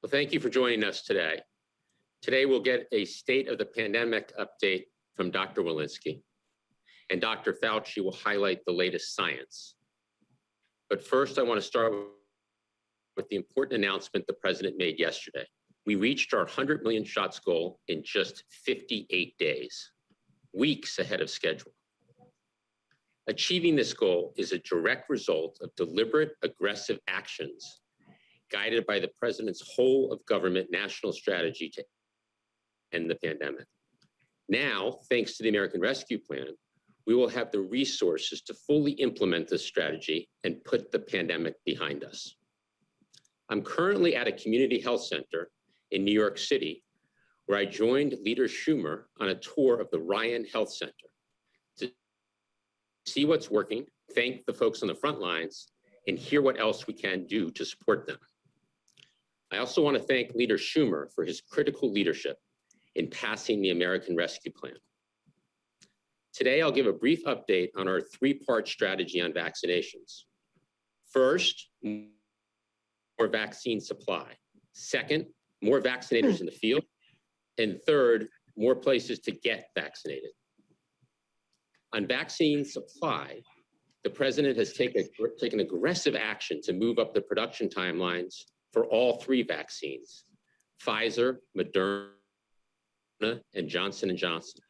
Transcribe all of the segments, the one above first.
Well, thank you for joining us today. Today, we'll get a state of the pandemic update from Dr. Walensky, and Dr. Fauci will highlight the latest science. But first, I want to start with the important announcement the president made yesterday. We reached our 100 million shots goal in just 58 days, weeks ahead of schedule. Achieving this goal is a direct result of deliberate, aggressive actions guided by the president's whole of government national strategy to end the pandemic. Now, thanks to the American Rescue Plan, we will have the resources to fully implement this strategy and put the pandemic behind us. I'm currently at a community health center in New York City, where I joined Leader Schumer on a tour of the Ryan Health Center to see what's working, thank the folks on the front lines, and hear what else we can do to support them. I also want to thank Leader Schumer for his critical leadership in passing the American Rescue Plan. Today, I'll give a brief update on our three-part strategy on vaccinations. First, more vaccine supply. Second, more vaccinators in the field. And third, more places to get vaccinated. On vaccine supply, the president has taken aggressive action to move up the production timelines for all three vaccines, Pfizer, Moderna, and Johnson & Johnson.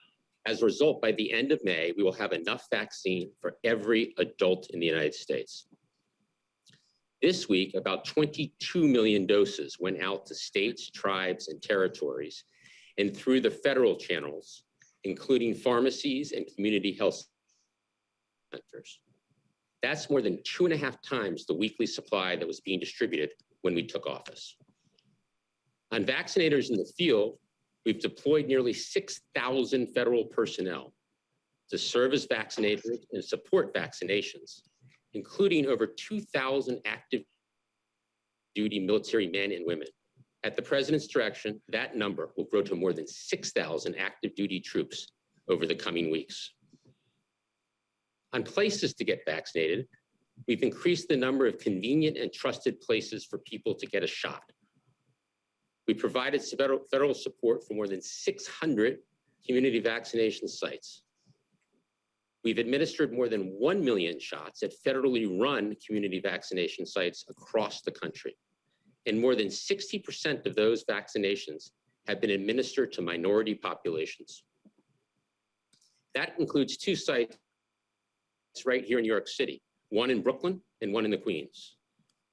As a result, by the end of May, we will have enough vaccine for every adult in the United States. This week, about 22 million doses went out to states, tribes, and territories, and through the federal channels, including pharmacies and community health centers. That's more than 2.5 times the weekly supply that was being distributed when we took office. On vaccinators in the field, we've deployed nearly 6,000 federal personnel to serve as vaccinators and support vaccinations, including over 2,000 active duty military men and women. At the president's direction, that number will grow to more than 6,000 active duty troops over the coming weeks. On places to get vaccinated, we've increased the number of convenient and trusted places for people to get a shot. We provided federal support for more than 600 community vaccination sites. We've administered more than 1 million shots at federally run community vaccination sites across the country. And more than 60% of those vaccinations have been administered to minority populations. That includes 2 sites right here in New York City, one in Brooklyn and one in the Queens.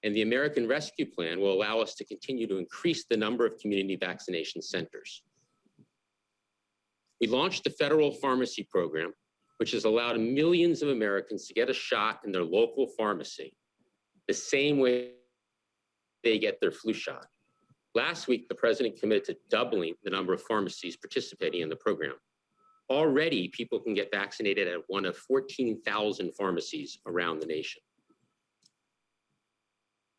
And the American Rescue Plan will allow us to continue to increase the number of community vaccination centers. We launched the federal pharmacy program, which has allowed millions of Americans to get a shot in their local pharmacy, the same way they get their flu shot. Last week, the president committed to doubling the number of pharmacies participating in the program. Already, people can get vaccinated at one of 14,000 pharmacies around the nation.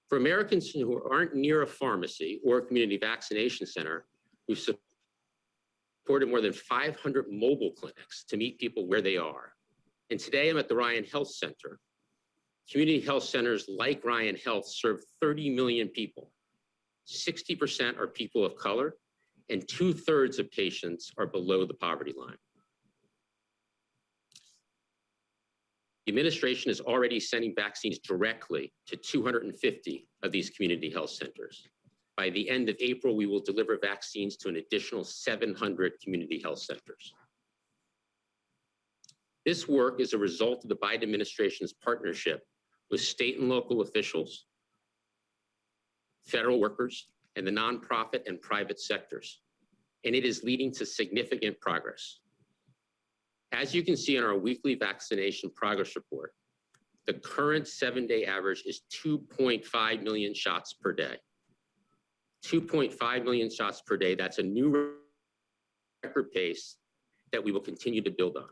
For Americans who aren't near a pharmacy or a community vaccination center, we've supported more than 500 mobile clinics to meet people where they are. And today I'm at the Ryan Health Center. Community health centers like Ryan Health serve 30 million people. 60% are people of color, and 2/3 of patients are below the poverty line. The administration is already sending vaccines directly to 250 of these community health centers. By the end of April, we will deliver vaccines to an additional 700 community health centers. This work is a result of the Biden administration's partnership with state and local officials, federal workers, and the nonprofit and private sectors, and it is leading to significant progress. As you can see in our weekly vaccination progress report, the current 7-day average is 2.5 million shots per day. 2.5 million shots per day, that's a new record pace that we will continue to build on.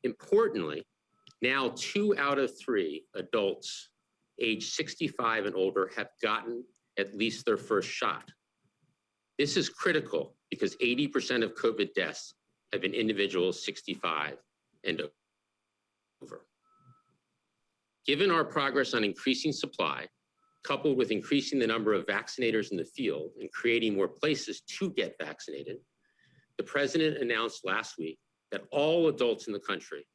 Importantly, now 2 out of 3 adults age 65 and older have gotten at least their first shot. This is critical because 80% of COVID deaths have been individuals 65 and over. Given our progress on increasing supply, coupled with increasing the number of vaccinators in the field and creating more places to get vaccinated, the president announced last week that all adults in the country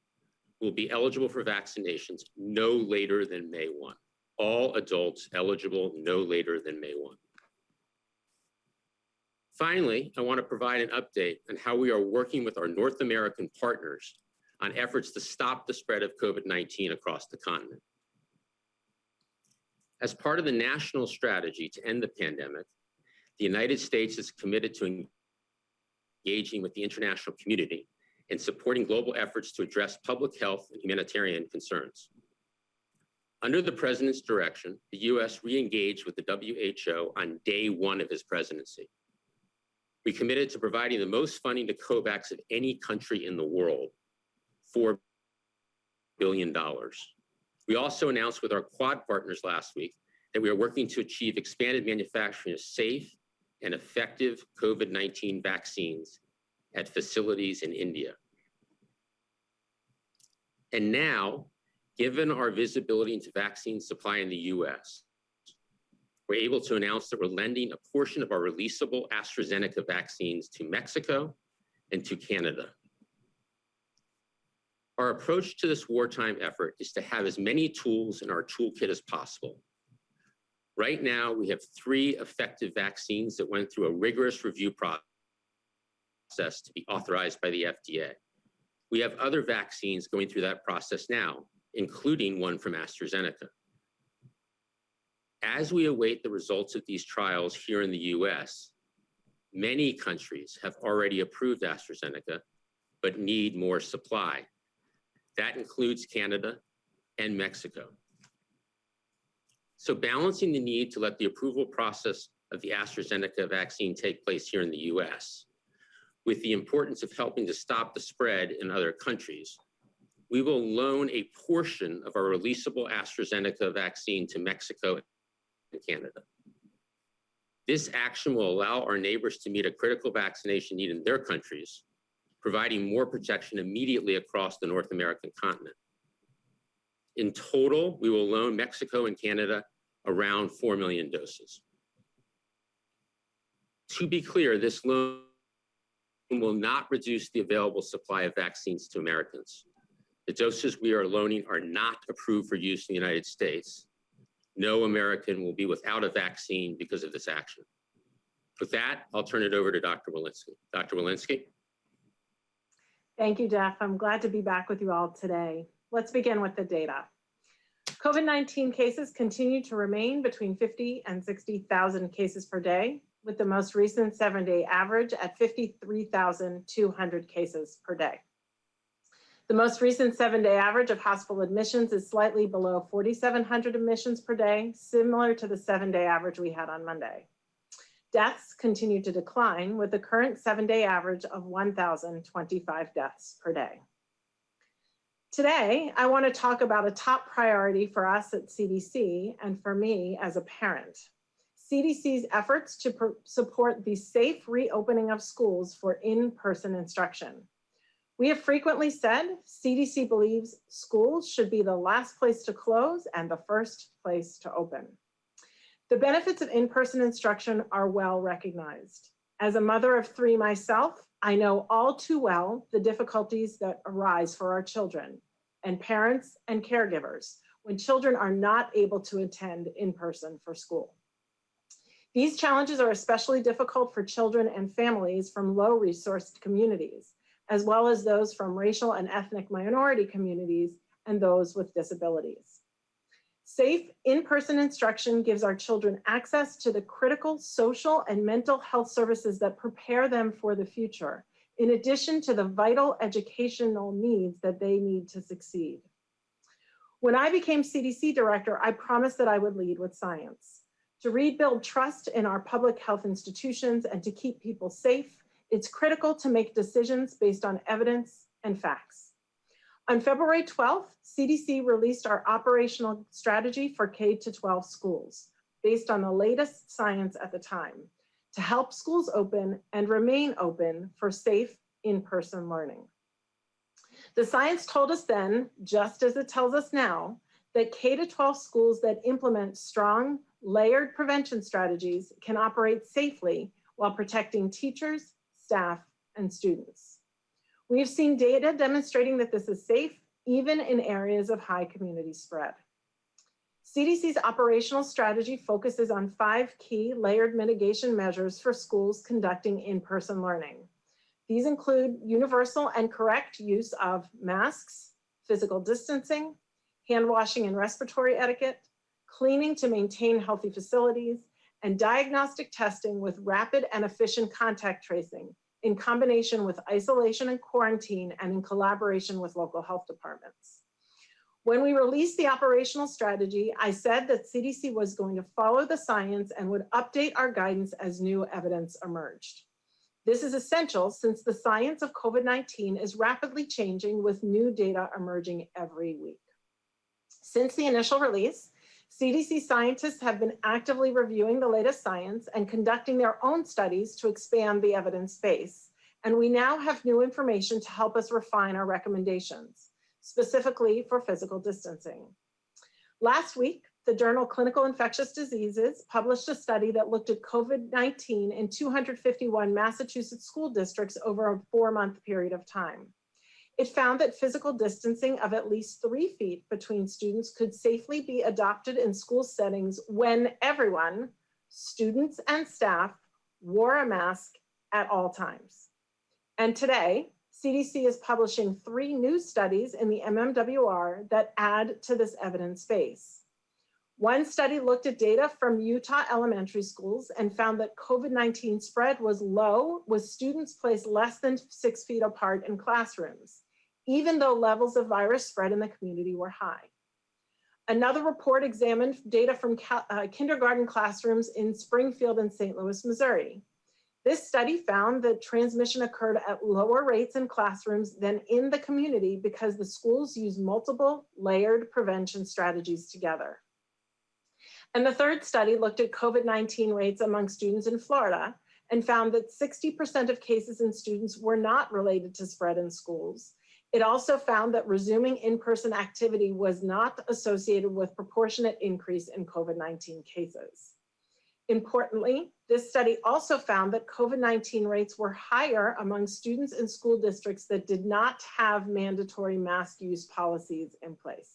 will be eligible for vaccinations no later than May 1. All adults eligible no later than May 1. Finally, I want to provide an update on how we are working with our North American partners on efforts to stop the spread of COVID-19 across the continent. As part of the national strategy to end the pandemic, the United States is committed to engaging with the international community and supporting global efforts to address public health and humanitarian concerns. Under the president's direction, the U.S. re-engaged with the WHO on day one of his presidency. We committed to providing the most funding to COVAX of any country in the world, $4 billion. We also announced with our Quad partners last week that we are working to achieve expanded manufacturing of safe and effective COVID-19 vaccines at facilities in India. And now, given our visibility into vaccine supply in the US, we're able to announce that we're lending a portion of our releasable AstraZeneca vaccines to Mexico and to Canada. Our approach to this wartime effort is to have as many tools in our toolkit as possible. Right now, we have 3 effective vaccines that went through a rigorous review process to be authorized by the FDA. We have other vaccines going through that process now, including one from AstraZeneca. As we await the results of these trials here in the US, many countries have already approved AstraZeneca, but need more supply. That includes Canada and Mexico. So balancing the need to let the approval process of the AstraZeneca vaccine take place here in the US with the importance of helping to stop the spread in other countries, we will loan a portion of our releasable AstraZeneca vaccine to Mexico and Canada. This action will allow our neighbors to meet a critical vaccination need in their countries, providing more protection immediately across the North American continent. In total, we will loan Mexico and Canada around 4 million doses. To be clear, this loan will not reduce the available supply of vaccines to Americans. The doses we are loaning are not approved for use in the United States. No American will be without a vaccine because of this action. With that, I'll turn it over to Dr. Walensky. Dr. Walensky. Thank you, Jeff. I'm glad to be back with you all today. Let's begin with the data. COVID-19 cases continue to remain between 50 and 60,000 cases per day, with the most recent 7-day average at 53,200 cases per day. The most recent 7-day average of hospital admissions is slightly below 4,700 admissions per day, similar to the 7-day average we had on Monday. Deaths continue to decline with the current 7-day average of 1,025 deaths per day. Today, I want to talk about a top priority for us at CDC and for me as a parent. CDC's efforts to support the safe reopening of schools for in-person instruction. We have frequently said CDC believes schools should be the last place to close and the first place to open. The benefits of in-person instruction are well recognized. As a mother of 3 myself, I know all too well the difficulties that arise for our children and parents and caregivers when children are not able to attend in person for school. These challenges are especially difficult for children and families from low-resourced communities, as well as those from racial and ethnic minority communities and those with disabilities. Safe in-person instruction gives our children access to the critical social and mental health services that prepare them for the future, in addition to the vital educational needs that they need to succeed. When I became CDC director, I promised that I would lead with science. To rebuild trust in our public health institutions and to keep people safe, it's critical to make decisions based on evidence and facts. On February 12th, CDC released our operational strategy for K-12 schools, based on the latest science at the time, to help schools open and remain open for safe in-person learning. The science told us then, just as it tells us now, that K-12 schools that implement strong, layered prevention strategies can operate safely while protecting teachers, staff, and students. We have seen data demonstrating that this is safe, even in areas of high community spread. CDC's operational strategy focuses on 5 key layered mitigation measures for schools conducting in-person learning. These include universal and correct use of masks, physical distancing, hand washing and respiratory etiquette, cleaning to maintain healthy facilities, and diagnostic testing with rapid and efficient contact tracing in combination with isolation and quarantine and in collaboration with local health departments. When we released the operational strategy, I said that CDC was going to follow the science and would update our guidance as new evidence emerged. This is essential since the science of COVID-19 is rapidly changing with new data emerging every week. Since the initial release, CDC scientists have been actively reviewing the latest science and conducting their own studies to expand the evidence base. And we now have new information to help us refine our recommendations, specifically for physical distancing. Last week, the journal Clinical Infectious Diseases published a study that looked at COVID-19 in 251 Massachusetts school districts over a 4-month period of time. It found that physical distancing of at least 3 feet between students could safely be adopted in school settings when everyone, students and staff, wore a mask at all times. And today, CDC is publishing 3 new studies in the MMWR that add to this evidence base. One study looked at data from Utah elementary schools and found that COVID-19 spread was low with students placed less than 6 feet apart in classrooms, even though levels of virus spread in the community were high. Another report examined data from kindergarten classrooms in Springfield and St. Louis, Missouri. This study found that transmission occurred at lower rates in classrooms than in the community because the schools use multiple layered prevention strategies together. And the third study looked at COVID-19 rates among students in Florida and found that 60% of cases in students were not related to spread in schools. It also found that resuming in-person activity was not associated with proportionate increase in COVID-19 cases. Importantly, this study also found that COVID-19 rates were higher among students in school districts that did not have mandatory mask use policies in place.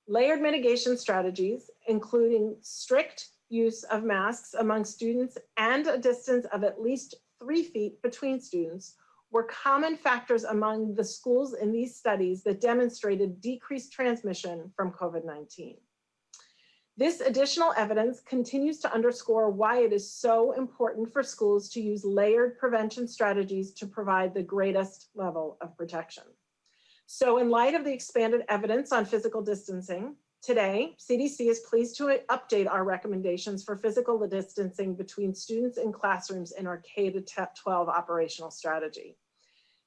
Layered mitigation strategies, including strict use of masks among students and a distance of at least 3 feet between students, were common factors among the schools in these studies that demonstrated decreased transmission from COVID-19. This additional evidence continues to underscore why it is so important for schools to use layered prevention strategies to provide the greatest level of protection. So in light of the expanded evidence on physical distancing, today, CDC is pleased to update our recommendations for physical distancing between students in classrooms in our K-12 operational strategy.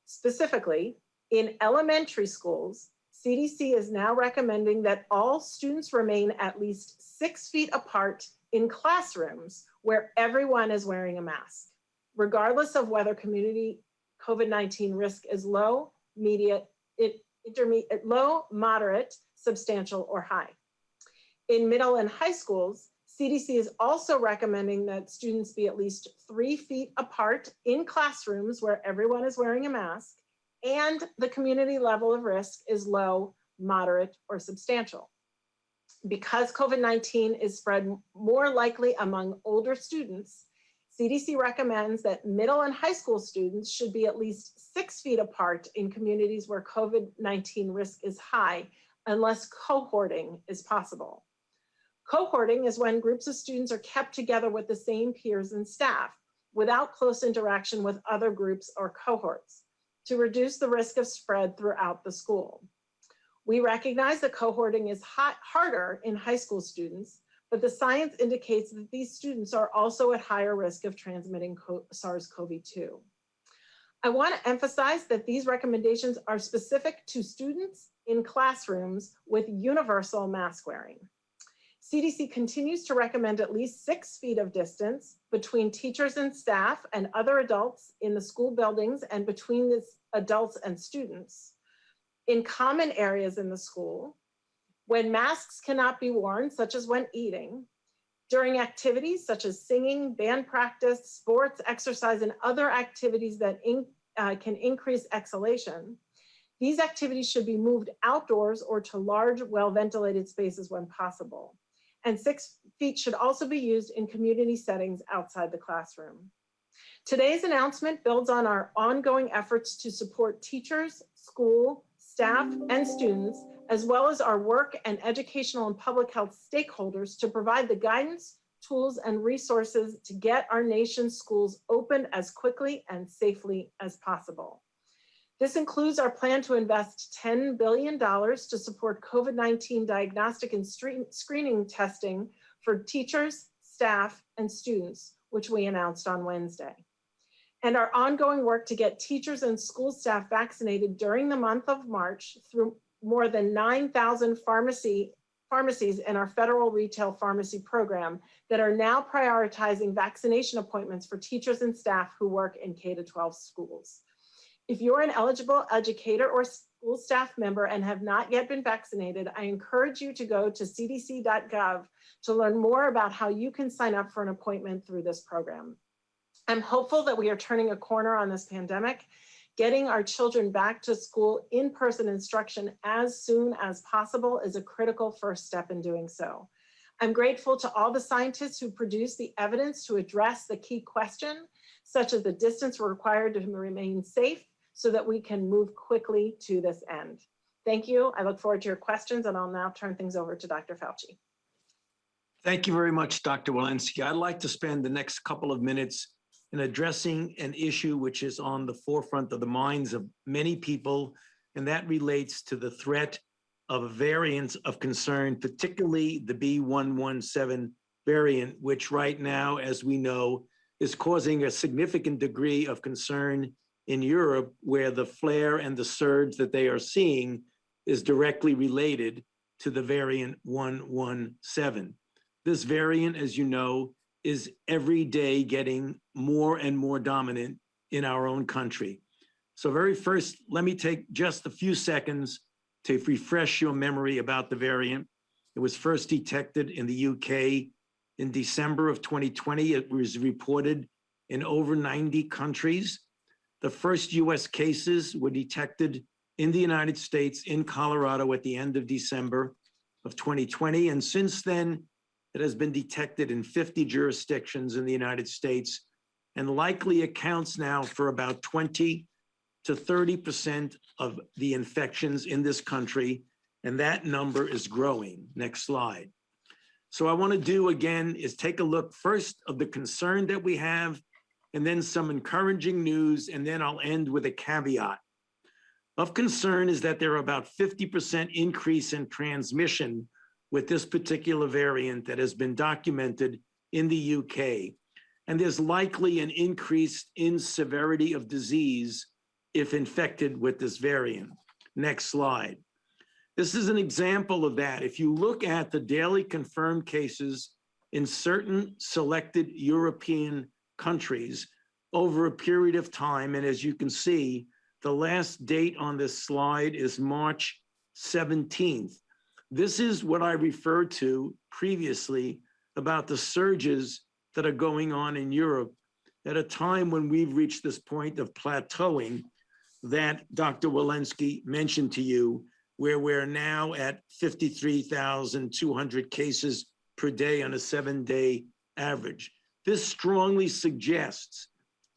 Specifically, in elementary schools, CDC is now recommending that all students remain at least 6 feet apart in classrooms where everyone is wearing a mask, regardless of whether community COVID-19 risk is low, low, moderate, substantial, or high. In middle and high schools, CDC is also recommending that students be at least 3 feet apart in classrooms where everyone is wearing a mask and the community level of risk is low, moderate, or substantial. Because COVID-19 is spread more likely among older students, CDC recommends that middle and high school students should be at least 6 feet apart in communities where COVID-19 risk is high, unless cohorting is possible. Cohorting is when groups of students are kept together with the same peers and staff without close interaction with other groups or cohorts to reduce the risk of spread throughout the school. We recognize that cohorting is harder in high school students, but the science indicates that these students are also at higher risk of transmitting SARS-CoV-2. I want to emphasize that these recommendations are specific to students in classrooms with universal mask wearing. CDC continues to recommend at least 6 feet of distance between teachers and staff and other adults in the school buildings and between the adults and students in common areas in the school. When masks cannot be worn, such as when eating, During activities such as singing, band practice, sports, exercise, and other activities that can increase exhalation, these activities should be moved outdoors or to large, well-ventilated spaces when possible. And 6 feet should also be used in community settings outside the classroom. Today's announcement builds on our ongoing efforts to support teachers, school, staff, and students, as well as our work and educational and public health stakeholders to provide the guidance, tools, and resources to get our nation's schools open as quickly and safely as possible. This includes our plan to invest $10 billion to support COVID-19 diagnostic and screening testing for teachers, staff, and students, which we announced on Wednesday. And our ongoing work to get teachers and school staff vaccinated during the month of March through more than 9,000 pharmacies in our federal retail pharmacy program that are now prioritizing vaccination appointments for teachers and staff who work in K-12 schools. If you're an eligible educator or school staff member and have not yet been vaccinated, I encourage you to go to cdc.gov to learn more about how you can sign up for an appointment through this program. I'm hopeful that we are turning a corner on this pandemic. Getting our children back to school in-person instruction as soon as possible is a critical first step in doing so. I'm grateful to all the scientists who produced the evidence to address the key question, such as the distance required to remain safe, so that we can move quickly to this end. Thank you. I look forward to your questions, and I'll now turn things over to Dr. Fauci. Thank you very much, Dr. Walensky. I'd like to spend the next couple of minutes in addressing an issue which is on the forefront of the minds of many people, and that relates to the threat of a variant of concern, particularly the B.1.1.7 variant, which right now, as we know, is causing a significant degree of concern in Europe, where the flare and the surge that they are seeing is directly related to the variant 117. This variant, as you know, is every day getting more and more dominant in our own country. So very first, let me take just a few seconds to refresh your memory about the variant. It was first detected in the UK in December of 2020. It was reported in over 90 countries. The first US cases were detected in the United States, in Colorado, at the end of December of 2020. And since then, it has been detected in 50 jurisdictions in the United States and likely accounts now for about 20 to 30% of the infections in this country. And that number is growing. Next slide. So I want to do again is take a look first of the concern that we have, and then some encouraging news, and then I'll end with a caveat. Of concern is that there are about 50% increase in transmission with this particular variant that has been documented in the UK. And there's likely an increase in severity of disease if infected with this variant. Next slide. This is an example of that. If you look at the daily confirmed cases in certain selected European countries over a period of time, and as you can see, the last date on this slide is March 17th. This is what I referred to previously about the surges that are going on in Europe at a time when we've reached this point of plateauing that Dr. Walensky mentioned to you, where we're now at 53,200 cases per day on a 7-day average. This strongly suggests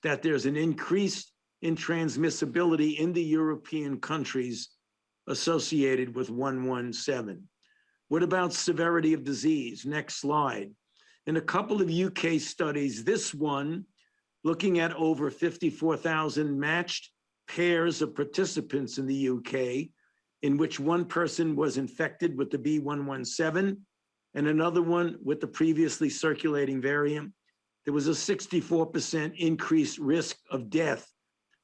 that there's an increase in transmissibility in the European countries associated with 117. What about severity of disease? Next slide. In a couple of UK studies, this one, looking at over 54,000 matched pairs of participants in the UK, in which one person was infected with the B.1.1.7 and another one with the previously circulating variant, there was a 64% increased risk of death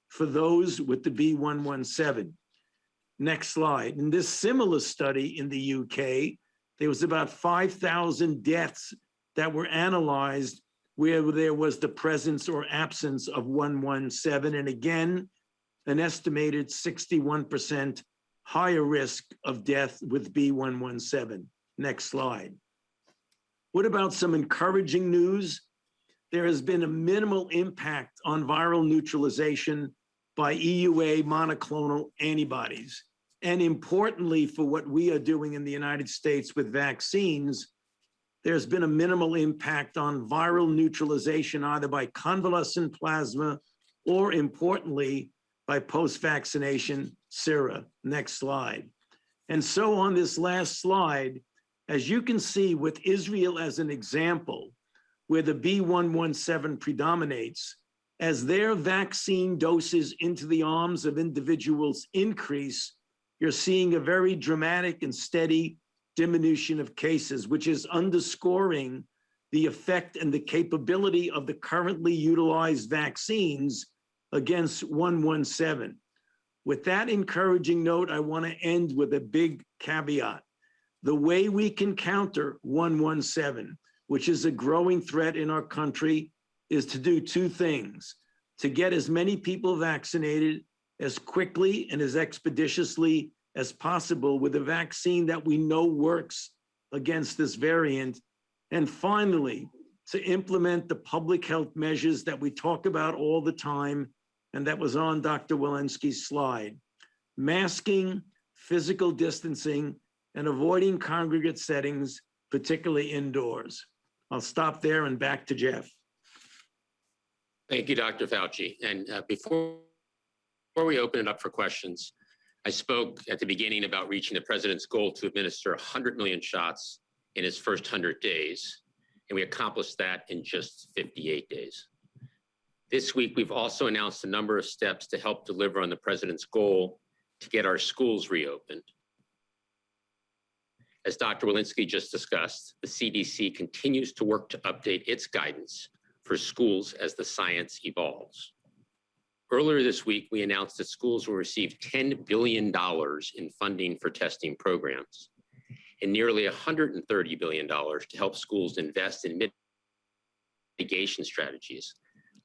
for those with the B.1.1.7. Next slide. In this similar study in the UK, there was about 5,000 deaths that were analyzed where there was the presence or absence of 117, and again, an estimated 61% higher risk of death with B.1.1.7. Next slide. What about some encouraging news? There has been a minimal impact on viral neutralization by EUA monoclonal antibodies. And importantly, for what we are doing in the United States with vaccines, there's been a minimal impact on viral neutralization, either by convalescent plasma or, importantly, by post-vaccination sera. Next slide. And so on this last slide, as you can see with Israel as an example, where the B117 predominates, as their vaccine doses into the arms of individuals increase, you're seeing a very dramatic and steady diminution of cases, which is underscoring the effect and the capability of the currently utilized vaccines against 117. With that encouraging note, I want to end with a big caveat. The way we can counter 117, which is a growing threat in our country, is to do two things: to get as many people vaccinated as quickly and as expeditiously as possible with a vaccine that we know works against this variant, and finally, to implement the public health measures that we talk about all the time, and that was on Dr. Walensky's slide: masking, physical distancing, and avoiding congregate settings, particularly indoors. I'll stop there and back to Jeff. Thank you, Dr. Fauci. And before we open it up for questions, I spoke at the beginning about reaching the president's goal to administer 100 million shots in his first 100 days, and we accomplished that in just 58 days. This week, we've also announced a number of steps to help deliver on the president's goal to get our schools reopened. As Dr. Walensky just discussed, the CDC continues to work to update its guidance for schools as the science evolves. Earlier this week, we announced that schools will receive $10 billion in funding for testing programs and nearly $130 billion to help schools invest in mitigation strategies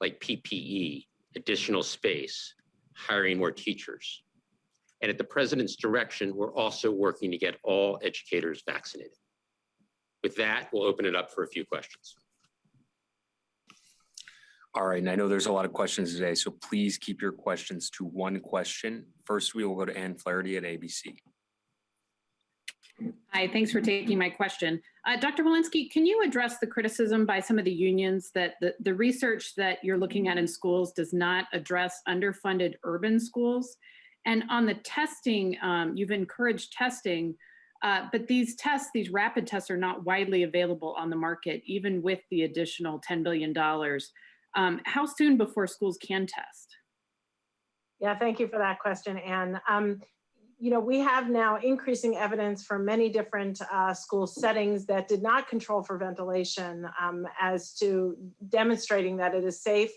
like PPE, additional space, hiring more teachers. And at the president's direction, we're also working to get all educators vaccinated. With that, we'll open it up for a few questions. All right, and I know there's a lot of questions today, so please keep your questions to one question. First, we will go to Ann Flaherty at ABC. Hi, thanks for taking my question. Dr. Walensky, can you address the criticism by some of the unions that the research that you're looking at in schools does not address underfunded urban schools? And on the testing, you've encouraged testing, but these tests, these rapid tests, are not widely available on the market, even with the additional $10 billion. How soon before schools can test? Yeah, thank you for that question, Anne. You know, we have now increasing evidence from many different school settings that did not control for ventilation as to demonstrating that it is safe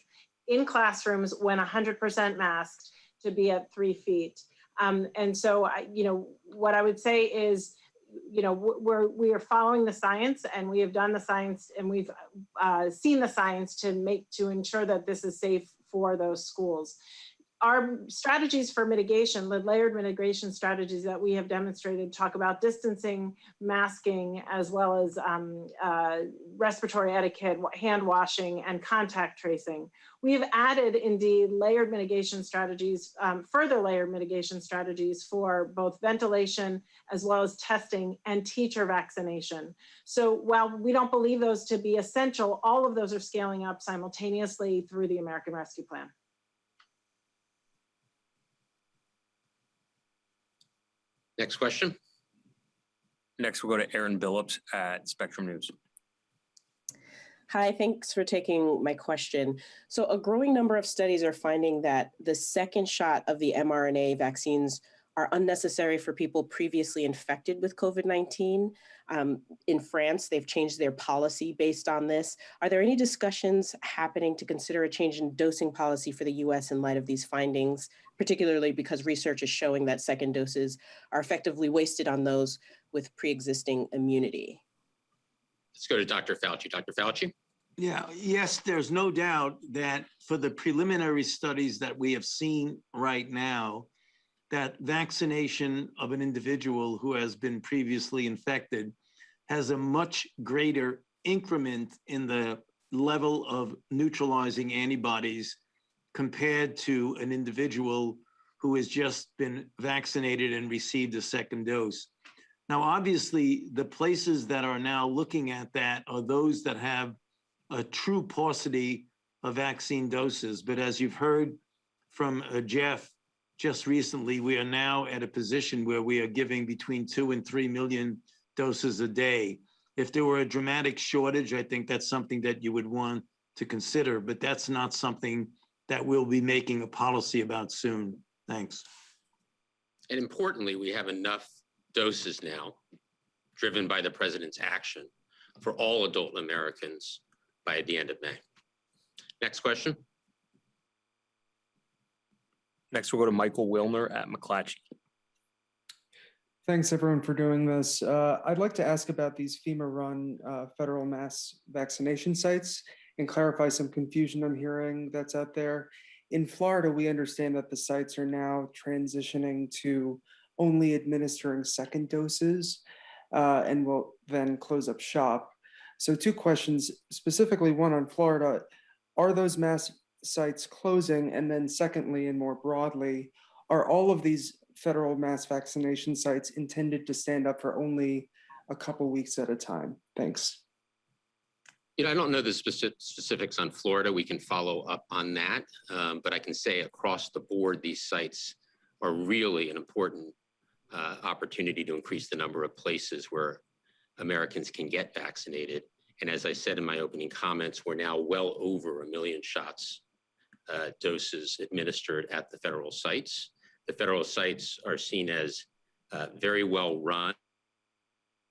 in classrooms when 100% masked to be at 3 feet. And so, you know, what I would say is, you know, we are following the science, and we have done the science, and we've seen the science to ensure that this is safe for those schools. Our strategies for mitigation, the layered mitigation strategies that we have demonstrated, talk about distancing, masking, as well as respiratory etiquette, hand washing, and contact tracing. We have added, indeed, layered mitigation strategies, further layered mitigation strategies for both ventilation, as well as testing and teacher vaccination. So while we don't believe those to be essential, all of those are scaling up simultaneously through the American Rescue Plan. Next question. Next, we'll go to Erin Billups at Spectrum News. Hi, thanks for taking my question. So a growing number of studies are finding that the second shot of the mRNA vaccines are unnecessary for people previously infected with COVID-19. In France, they've changed their policy based on this. Are there any discussions happening to consider a change in dosing policy for the US in light of these findings, particularly because research is showing that second doses are effectively wasted on those with pre-existing immunity? Let's go to Dr. Fauci. Dr. Fauci? Yeah, yes, there's no doubt that for the preliminary studies that we have seen right now, that vaccination of an individual who has been previously infected has a much greater increment in the level of neutralizing antibodies compared to an individual who has just been vaccinated and received a second dose. Now, obviously, the places that are now looking at that are those that have a true paucity of vaccine doses. But as you've heard from Jeff just recently, we are now at a position where we are giving between 2 and 3 million doses a day. If there were a dramatic shortage, I think that's something that you would want to consider, but that's not something that we'll be making a policy about soon. Thanks. And importantly, we have enough doses now, driven by the president's action, for all adult Americans by the end of May. Next question. Next, we'll go to Michael Wilner at McClatchy. Thanks everyone for doing this. I'd like to ask about these FEMA-run federal mass vaccination sites and clarify some confusion I'm hearing that's out there. In Florida, we understand that the sites are now transitioning to only administering second doses and will then close up shop. So 2 questions, specifically one on Florida. Are those mass sites closing? And then secondly, and more broadly, are all of these federal mass vaccination sites intended to stand up for only a couple weeks at a time? Thanks. You know, I don't know the specifics on Florida. We can follow up on that, but I can say across the board, these sites are really an important opportunity to increase the number of places where Americans can get vaccinated. And as I said in my opening comments, we're now well over 1 million shots, doses administered at the federal sites. The federal sites are seen as very well run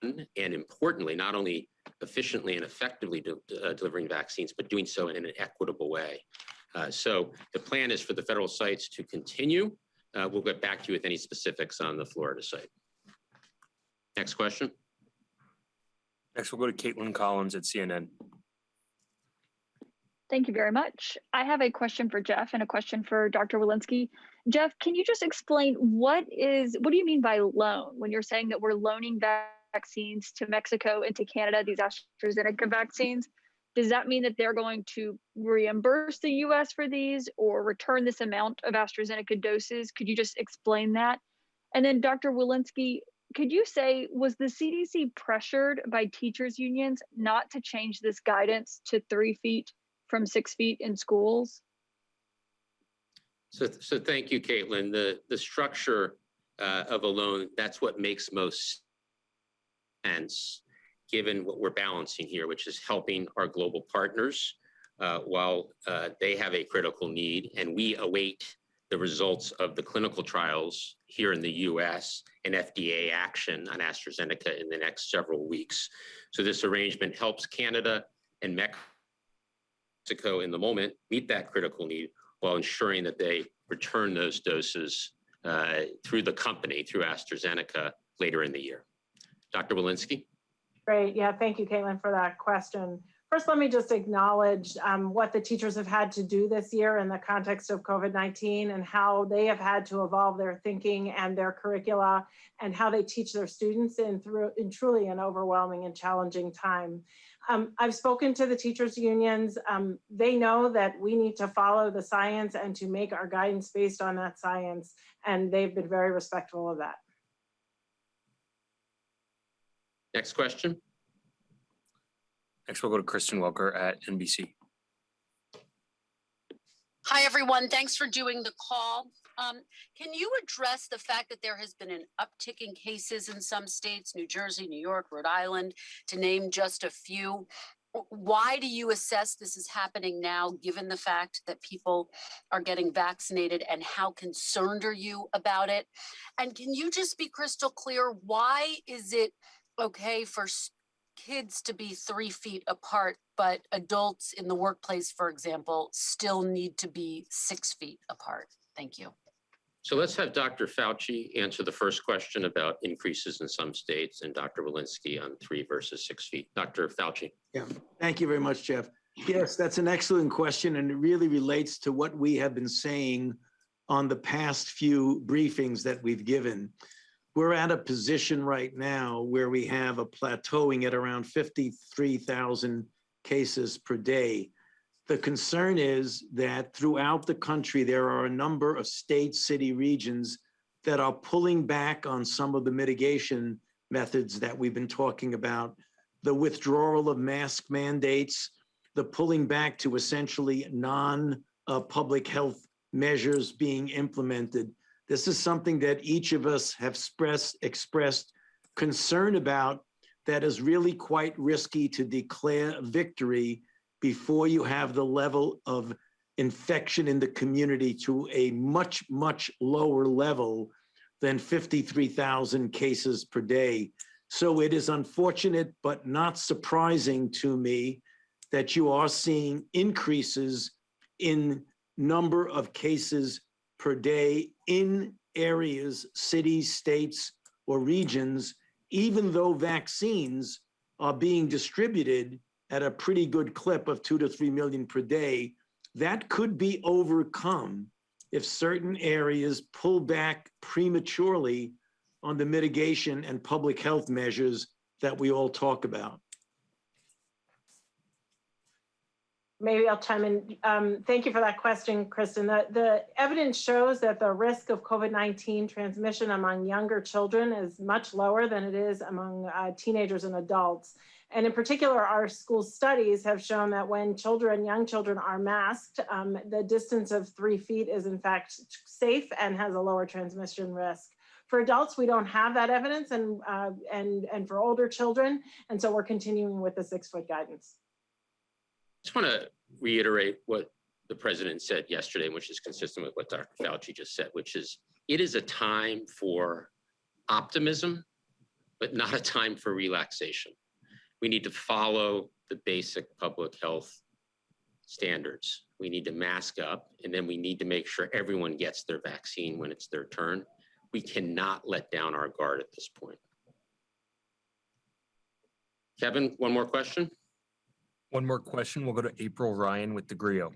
and importantly, not only efficiently and effectively delivering vaccines, but doing so in an equitable way. So the plan is for the federal sites to continue. We'll get back to you with any specifics on the Florida site. Next question. Next, we'll go to Caitlin Collins at CNN. Thank you very much. I have a question for Jeff and a question for Dr. Walensky. Jeff, can you just explain what do you mean by loan when you're saying that we're loaning vaccines to Mexico and to Canada, these AstraZeneca vaccines? Does that mean that they're going to reimburse the US for these or return this amount of AstraZeneca doses? Could you just explain that? And then Dr. Walensky, could you say, was the CDC pressured by teachers unions not to change this guidance to 3 feet from 6 feet in schools? So thank you, Caitlin. The structure of a loan, that's what makes most sense, given what we're balancing here, which is helping our global partners while they have a critical need, and we await the results of the clinical trials here in the US and FDA action on AstraZeneca in the next several weeks. So this arrangement helps Canada and Mexico in the moment meet that critical need while ensuring that they return those doses through the company, through AstraZeneca later in the year. Dr. Walensky? Great. Yeah, thank you, Caitlin, for that question. First, let me just acknowledge what the teachers have had to do this year in the context of COVID-19 and how they have had to evolve their thinking and their curricula and how they teach their students in truly an overwhelming and challenging time. I've spoken to the teachers unions. They know that we need to follow the science and to make our guidance based on that science, and they've been very respectful of that. Next question. Next, we'll go to Kristen Welker at NBC. Hi, everyone. Thanks for doing the call. Can you address the fact that there has been an uptick in cases in some states, New Jersey, New York, Rhode Island, to name just a few? Why do you assess this is happening now, given the fact that people are getting vaccinated, and how concerned are you about it? And can you just be crystal clear, why is it okay for kids to be 3 feet apart, but adults in the workplace, for example, still need to be 6 feet apart? Thank you. So let's have Dr. Fauci answer the first question about increases in some states and Dr. Walensky on 3 versus 6 feet. Dr. Fauci. Yeah, thank you very much, Jeff. Yes, that's an excellent question, and it really relates to what we have been saying on the past few briefings that we've given. we're at a position right now where we have a plateauing at around 53,000 cases per day. The concern is that throughout the country, there are a number of states, city, regions that are pulling back on some of the mitigation methods that we've been talking about, the withdrawal of mask mandates, the pulling back to essentially non-public health measures being implemented. This is something that each of us have expressed concern about, that is really quite risky to declare victory before you have the level of infection in the community to a much, much lower level than 53,000 cases per day. So it is unfortunate, but not surprising to me that you are seeing increases in number of cases per day in areas, cities, states, or regions, even though vaccines are being distributed at a pretty good clip of 2 to 3 million per day. That could be overcome if certain areas pull back prematurely on the mitigation and public health measures that we all talk about. Maybe I'll chime in. Thank you for that question, Kristen. The evidence shows that the risk of COVID-19 transmission among younger children is much lower than it is among teenagers and adults. And in particular, our school studies have shown that when young children are masked, the distance of 3 feet is in fact safe and has a lower transmission risk. For adults, we don't have that evidence, and for older children, and so we're continuing with the 6-foot guidance. I just want to reiterate what the president said yesterday, which is consistent with what Dr. Fauci just said, which is it is a time for optimism, but not a time for relaxation. We need to follow the basic public health standards. We need to mask up, and then we need to make sure everyone gets their vaccine when it's their turn. We cannot let down our guard at this point. Kevin, one more question. One more question. We'll go to April Ryan with DeGrio.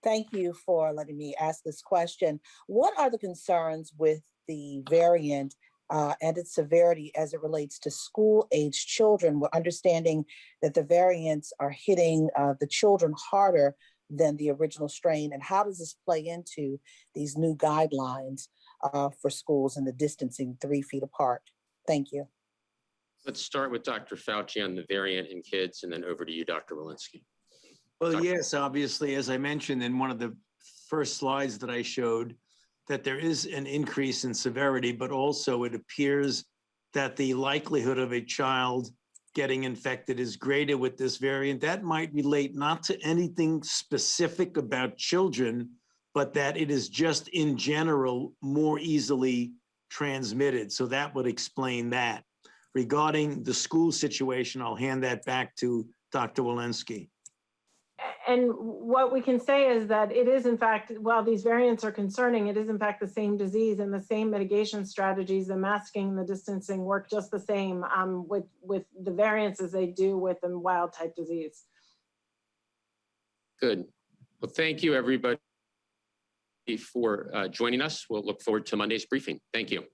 Thank you for letting me ask this question. What are the concerns with the variant and its severity as it relates to school-aged children? We're understanding that the variants are hitting the children harder than the original strain. And how does this play into these new guidelines for schools and the distancing 3 feet apart? Thank you. Let's start with Dr. Fauci on the variant in kids, and then over to you, Dr. Walensky. Well, yes, obviously, as I mentioned in one of the first slides that I showed, that there is an increase in severity, but also it appears that the likelihood of a child getting infected is greater with this variant. That might relate not to anything specific about children, but that it is just in general more easily transmitted. So that would explain that. Regarding the school situation, I'll hand that back to Dr. Walensky. And what we can say is that it is, in fact, while these variants are concerning, it is, in fact, the same disease, and the same mitigation strategies, the masking and the distancing work just the same with the variants as they do with the wild type disease. Good. Well, thank you, everybody, for joining us. We'll look forward to Monday's briefing. Thank you.